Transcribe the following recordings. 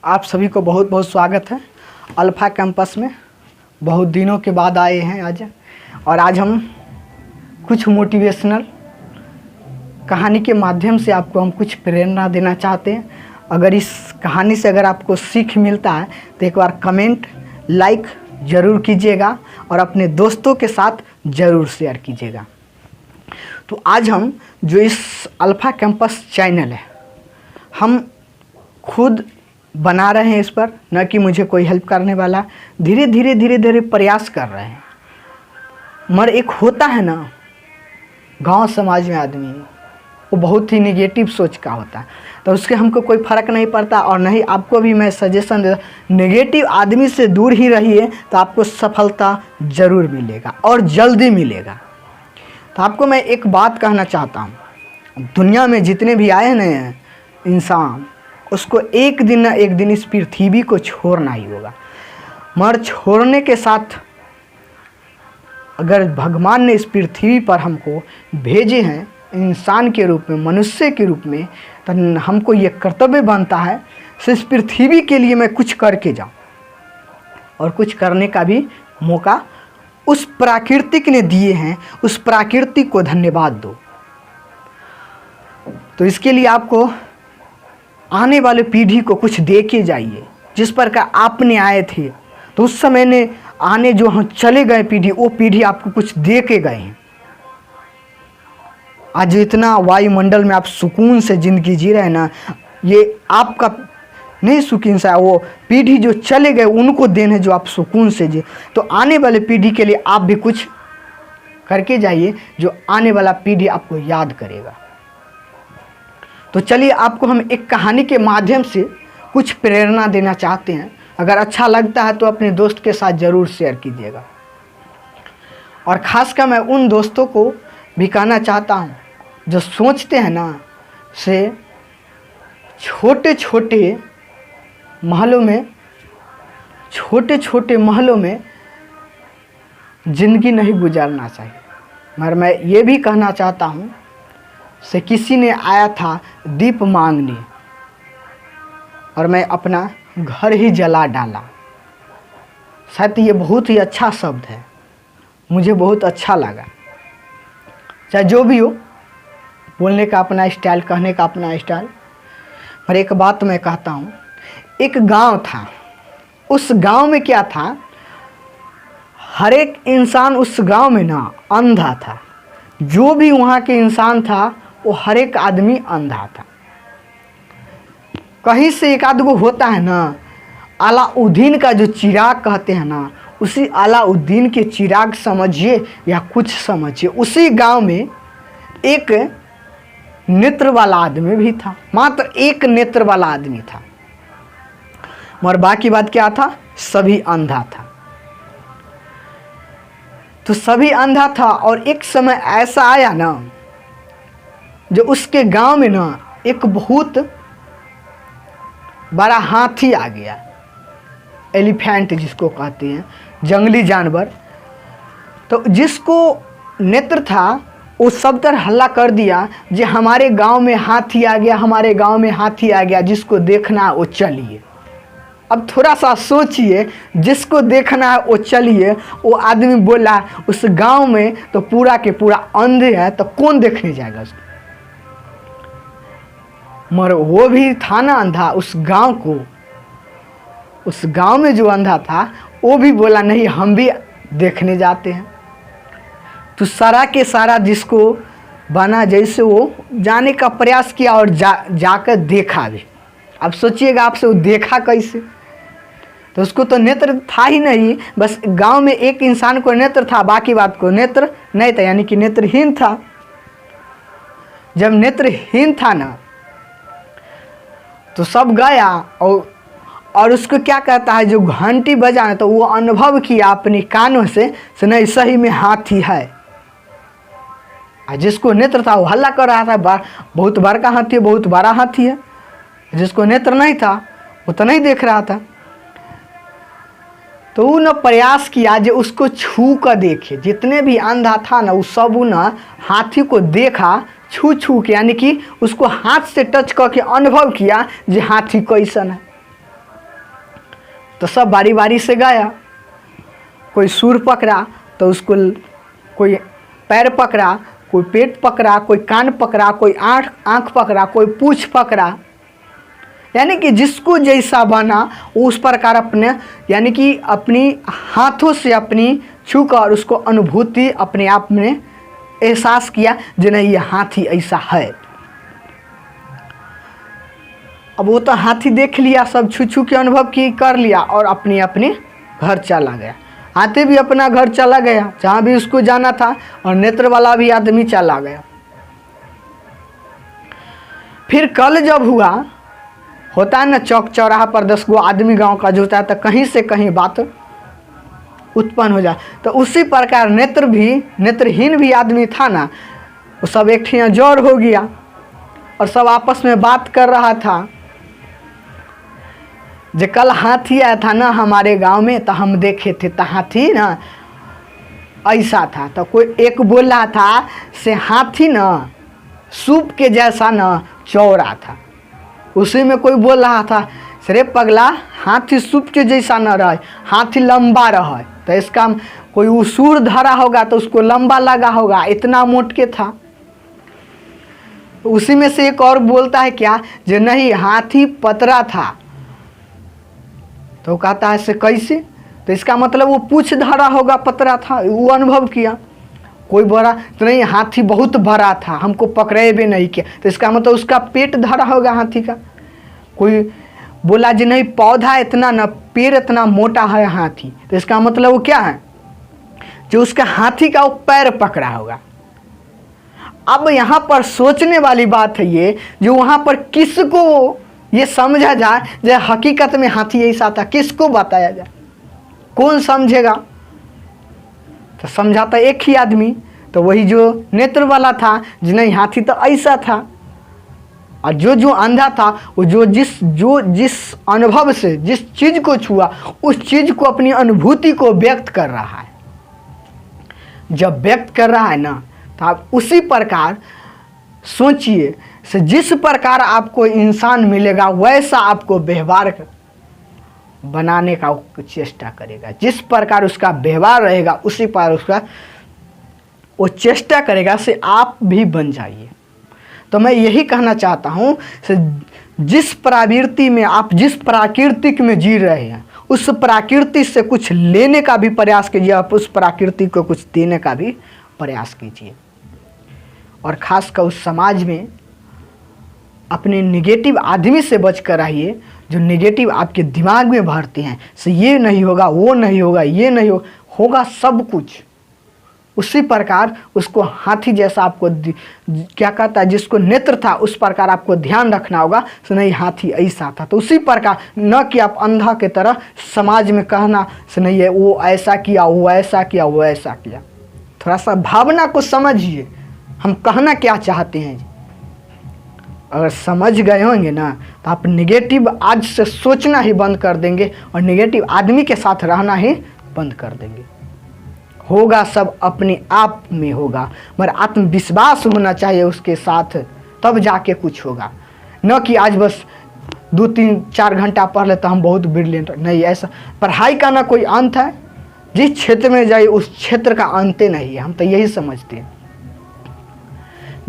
आप सभी को बहुत बहुत स्वागत है अल्फा कैंपस में। बहुत दिनों के बाद आए हैं आज, और आज हम कुछ मोटिवेशनल कहानी के माध्यम से आपको हम कुछ प्रेरणा देना चाहते हैं। अगर इस कहानी से अगर आपको सीख मिलता है तो एक बार कमेंट लाइक ज़रूर कीजिएगा और अपने दोस्तों के साथ ज़रूर शेयर कीजिएगा। तो आज हम जो इस अल्फा कैंपस चैनल है हम खुद बना रहे हैं, इस पर न कि मुझे कोई हेल्प करने वाला, धीरे धीरे प्रयास कर रहे हैं। मगर एक होता है ना गांव समाज में आदमी, वो बहुत ही नेगेटिव सोच का होता है, तो उसके हमको कोई फ़र्क नहीं पड़ता। और नहीं, आपको भी मैं सजेशन देता, नेगेटिव आदमी से दूर ही रहिए तो आपको सफलता ज़रूर मिलेगा और जल्दी मिलेगा। तो आपको मैं एक बात कहना चाहता हूँ, दुनिया में जितने भी आए हैं इंसान, उसको एक दिन ना एक दिन इस पृथ्वी को छोड़ना ही होगा। मगर छोड़ने के साथ अगर भगवान ने इस पृथ्वी पर हमको भेजे हैं इंसान के रूप में, मनुष्य के रूप में, तो हमको ये कर्तव्य बनता है कि इस पृथ्वी के लिए मैं कुछ करके जाऊं, और कुछ करने का भी मौका उस प्राकृतिक ने दिए हैं। उस प्राकृतिक को धन्यवाद दो। तो इसके लिए आपको आने वाले पीढ़ी को कुछ दे के जाइए। जिस प्रकार आपने आए थे तो उस समय ने आने जो हम चले गए पीढ़ी, वो पीढ़ी आपको कुछ दे के गए हैं। आज इतना वायुमंडल में आप सुकून से ज़िंदगी जी रहे हैं ना, ये आपका नहीं सुकून सा, वो पीढ़ी जो चले गए उनको देन है जो आप सुकून से जी। तो आने वाले पीढ़ी के लिए आप भी कुछ करके जाइए जो आने वाला पीढ़ी आपको याद करेगा। तो चलिए आपको हम एक कहानी के माध्यम से कुछ प्रेरणा देना चाहते हैं। अगर अच्छा लगता है तो अपने दोस्त के साथ ज़रूर शेयर कीजिएगा। और ख़ासकर मैं उन दोस्तों को भी कहना चाहता हूँ जो सोचते हैं ना से छोटे छोटे महलों में ज़िंदगी नहीं गुजारना चाहिए। मगर मैं ये भी कहना चाहता हूँ से किसी ने आया था दीप मांगने, और मैं अपना घर ही जला डाला। शायद ये बहुत ही अच्छा शब्द है, मुझे बहुत अच्छा लगा। चाहे जो भी हो, बोलने का अपना स्टाइल, कहने का अपना स्टाइल। पर एक बात मैं कहता हूँ, एक गांव था, उस गांव में क्या था, हर एक इंसान उस गांव में ना अंधा था। जो भी वहाँ के इंसान था वो हर एक आदमी अंधा था। कहीं से एक आदमी होता है ना, अलाउद्दीन का जो चिराग कहते हैं ना, उसी अलाउद्दीन के चिराग समझिए या कुछ समझिए, उसी गांव में एक नेत्र वाला आदमी भी था। मात्र एक नेत्र वाला आदमी था, मगर बाकी बात क्या था, सभी अंधा था। तो सभी अंधा था, और एक समय ऐसा आया ना जो उसके गांव में ना एक बहुत बड़ा हाथी आ गया, एलिफेंट जिसको कहते हैं, जंगली जानवर। तो जिसको नेत्र था वो सब तरह हल्ला कर दिया कि हमारे गांव में हाथी आ गया, हमारे गांव में हाथी आ गया, जिसको देखना है वो चलिए। अब थोड़ा सा सोचिए, जिसको देखना है वो चलिए। वो आदमी बोला उस गांव में तो पूरा के पूरा अंधे है, तो कौन देखने जाएगा उसको। मगर वो भी था ना अंधा, उस गांव में जो अंधा था वो भी बोला नहीं, हम भी देखने जाते हैं। तो सारा के सारा जिसको बना जैसे वो जाने का प्रयास किया, और जाकर देखा भी। अब सोचिएगा आपसे वो देखा कैसे। तो उसको तो नेत्र था ही नहीं, बस गांव में एक इंसान को नेत्र था, बाकी बात को नेत्र नहीं था, यानी कि नेत्रहीन था। जब नेत्रहीन था ना तो सब गया, और उसको क्या कहता है, जो घंटी बजा, तो वो अनुभव किया अपने कानों से नहीं, सही में हाथी है। जिसको नेत्र था वो हल्ला कर रहा था, बहुत बड़ा हाथी है, बहुत बड़ा हाथी है। जिसको नेत्र नहीं था वो तो नहीं देख रहा था। तो वो न प्रयास किया जो उसको छू कर देखे। जितने भी अंधा था ना, वो सब न हाथी को देखा छू के, यानी कि उसको हाथ से टच करके अनुभव किया कि हाथी कैसन है। तो सब बारी बारी से गया। कोई सुर पकड़ा तो उसको, कोई पैर पकड़ा, कोई पेट पकड़ा, कोई कान पकड़ा, कोई आँख पकड़ा, कोई पूँछ पकड़ा। यानी कि जिसको जैसा बना उस प्रकार अपने, यानी कि अपनी हाथों से अपनी छूकर उसको अनुभूति अपने आप में एहसास किया जो नहीं ये हाथी ऐसा है। अब वो तो हाथी देख लिया, सब छू छू के अनुभव की कर लिया और अपने अपने घर चला गया। हाथी भी अपना घर चला गया जहाँ भी उसको जाना था, और नेत्र वाला भी आदमी चला गया। फिर कल जब हुआ, होता है ना चौक चौराहा पर 10 गो आदमी गांव का जुटता है तो कहीं से कहीं बात उत्पन्न हो जाए, तो उसी प्रकार नेत्रहीन भी आदमी था ना, वो सब एक ठिया जोड़ हो गया और सब आपस में बात कर रहा था। जो कल हाथी आया था ना हमारे गांव में, तो हम देखे थे, तो हाथी ना ऐसा था। तो कोई एक बोल रहा था से हाथी ना सूप के जैसा ना चौड़ा था। उसी में कोई बोल रहा था सरे पगला, हाथी सूप के जैसा न रहे, हाथी लंबा रहे। तो इसका कोई उसूर धरा होगा तो उसको लंबा लगा होगा, इतना मोट के था। उसी में से एक और बोलता है क्या, जो नहीं हाथी पतरा था। तो कहता है से कैसे, तो इसका मतलब वो पूछ धरा होगा, पतरा था, वो अनुभव किया। कोई बड़ा तो नहीं, हाथी बहुत बड़ा था, हमको पकड़े भी नहीं किया, तो इसका मतलब उसका पेट धरा होगा हाथी का। कोई बोला जी नहीं पौधा इतना ना, पेड़ इतना मोटा है हाथी, तो इसका मतलब वो क्या है, जो उसका हाथी का वो पैर पकड़ा होगा। अब यहाँ पर सोचने वाली बात है ये, जो वहाँ पर किसको ये समझा जाए जो हकीकत में हाथी ऐसा था, किसको बताया जाए, कौन समझेगा। तो समझाता एक ही आदमी, तो वही जो नेत्र वाला था, जो नहीं हाथी तो ऐसा था। और जो अंधा था वो जिस अनुभव से जिस चीज को छुआ, उस चीज को अपनी अनुभूति को व्यक्त कर रहा है। जब व्यक्त कर रहा है ना, तो आप उसी प्रकार सोचिए से जिस प्रकार आपको इंसान मिलेगा वैसा आपको व्यवहार बनाने का चेष्टा करेगा। जिस प्रकार उसका व्यवहार रहेगा उसी पर उसका वो चेष्टा करेगा से आप भी बन जाइए। तो मैं यही कहना चाहता हूँ से जिस प्रवृत्ति में आप, जिस प्राकृतिक में जी रहे हैं, उस प्रकृति से कुछ लेने का भी प्रयास कीजिए, आप उस प्रकृति को कुछ देने का भी प्रयास कीजिए। और खासकर उस समाज में अपने निगेटिव आदमी से बच कर रहिए, जो निगेटिव आपके दिमाग में भरते हैं से ये नहीं होगा, वो नहीं होगा, ये नहीं होगा सब कुछ। उसी प्रकार उसको हाथी जैसा आपको क्या कहता है, जिसको नेत्र था उस प्रकार आपको ध्यान रखना होगा। तो नहीं हाथी ऐसा था, तो उसी प्रकार न कि आप अंधा की तरह समाज में कहना से नहीं है वो ऐसा किया, वो ऐसा किया, वो ऐसा किया। थोड़ा सा भावना को समझिए, हम कहना क्या चाहते हैं। अगर समझ गए होंगे ना, तो आप निगेटिव आज से सोचना ही बंद कर देंगे और निगेटिव आदमी के साथ रहना ही बंद कर देंगे। होगा सब अपने आप में होगा, मगर आत्मविश्वास होना चाहिए उसके साथ, तब जाके कुछ होगा। न कि आज बस 2-3-4 घंटा पढ़ ले तो हम बहुत ब्रिलियंट, नहीं। ऐसा पढ़ाई का ना कोई अंत है, जिस क्षेत्र में जाइए उस क्षेत्र का अंत नहीं है। हम तो यही समझते हैं,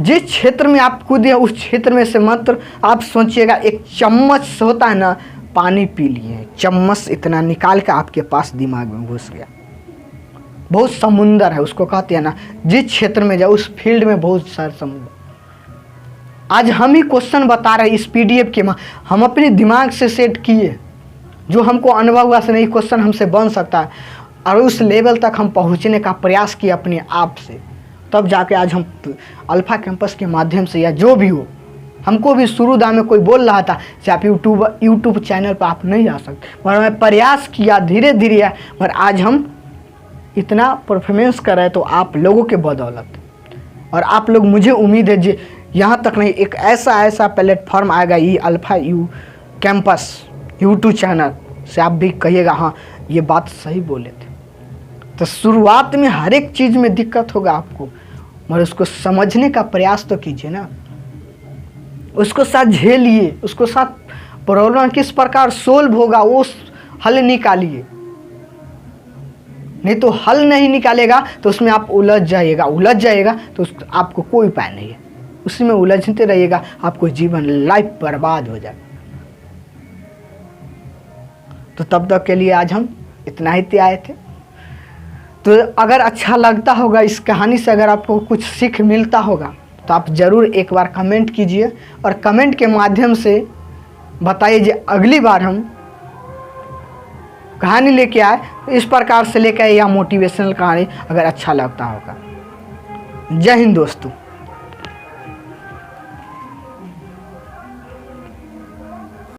जिस क्षेत्र में आप कूदे हैं उस क्षेत्र में से मात्र आप सोचिएगा एक चम्मच होता है ना, पानी पी लिए, चम्मच इतना निकाल कर आपके पास दिमाग में घुस गया। बहुत समुंदर है, उसको कहते हैं ना, जिस क्षेत्र में जाओ उस फील्ड में बहुत सारे समुंदर। आज हम ही क्वेश्चन बता रहे हैं इस पीडीएफ के, हम अपने दिमाग से सेट किए, जो हमको अनुभव हुआ से नहीं क्वेश्चन हमसे बन सकता है, और उस लेवल तक हम पहुंचने का प्रयास किए अपने आप से, तब जाके आज हम अल्फा कैंपस के माध्यम से या जो भी हो, हमको भी शुरू दाम में कोई बोल रहा था कि आप यूट्यूब चैनल पर आप नहीं आ सकते, मगर मैं प्रयास किया धीरे धीरे, मगर आज हम इतना परफॉर्मेंस कर रहे हैं तो आप लोगों के बदौलत। और आप लोग, मुझे उम्मीद है जी यहाँ तक नहीं, एक ऐसा प्लेटफॉर्म आएगा ये अल्फा कैंपस यूट्यूब चैनल से, आप भी कहिएगा हाँ ये बात सही बोले थे। तो शुरुआत में हर एक चीज़ में दिक्कत होगा आपको, मगर उसको समझने का प्रयास तो कीजिए ना, उसको साथ झेलिए, उसको साथ प्रॉब्लम किस प्रकार सोल्व होगा वो हल निकालिए, नहीं तो हल नहीं निकालेगा तो उसमें आप उलझ जाइएगा तो आपको कोई उपाय नहीं है, उसी में उलझते रहिएगा, आपको जीवन लाइफ बर्बाद हो जाएगा। तो तब तक के लिए आज हम इतना ही आए थे। तो अगर अच्छा लगता होगा इस कहानी से, अगर आपको कुछ सीख मिलता होगा तो आप ज़रूर एक बार कमेंट कीजिए, और कमेंट के माध्यम से बताइए जो अगली बार हम कहानी लेके आए इस प्रकार से लेके आए, या मोटिवेशनल कहानी अगर अच्छा लगता होगा। जय हिंद दोस्तों।